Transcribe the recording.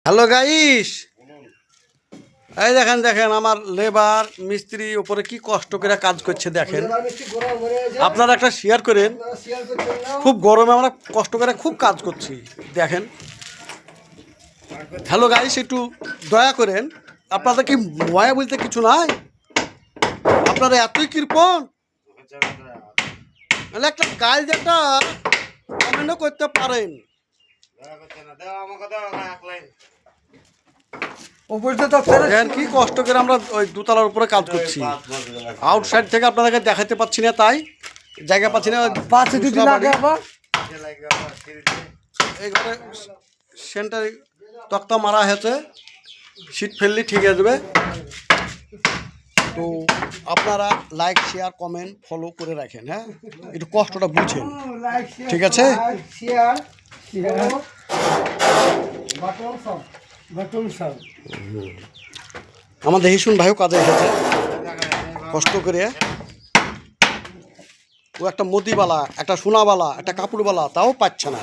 Hello guys, এই দেখেন দেখেন আমার লেবার মিস্ত্রি উপরে কি কষ্ট করে কাজ করছে দেখেন। আপনারা একটা শেয়ার করেন, খুব গরমে আমরা কষ্ট করে খুব কাজ করছি দেখেন। হ্যালো গাইস, একটু দয়া করেন, আপনাদের কি ময়া বলতে কিছু নাই? আপনারা এতই কৃপণ, মানে একটা গাইজ একটা কমেন্টও করতে পারেন। দেখেন কি কষ্ট করে আমরা ওই দোতলার উপরে কাজ করছি। আউটসাইড থেকে আপনাদেরকে দেখাতে পাচ্ছি না, তাই জায়গা পাচ্ছি না। এইভাবে সেন্টার তক্তা মারা হয়েছে, শীত ফেললে ঠিক হয়ে যাবে। তো আপনারা লাইক শেয়ার কমেন্ট ফলো করে রাখেন, হ্যাঁ, একটু কষ্টটা বুঝেন, ঠিক আছে? আমাদের হিসুন ভাইও কাজে এসেছে কষ্ট করে। ও একটা মোদিবালা, একটা সোনাবালা, একটা কাপড়বালা, তাও পাচ্ছে না।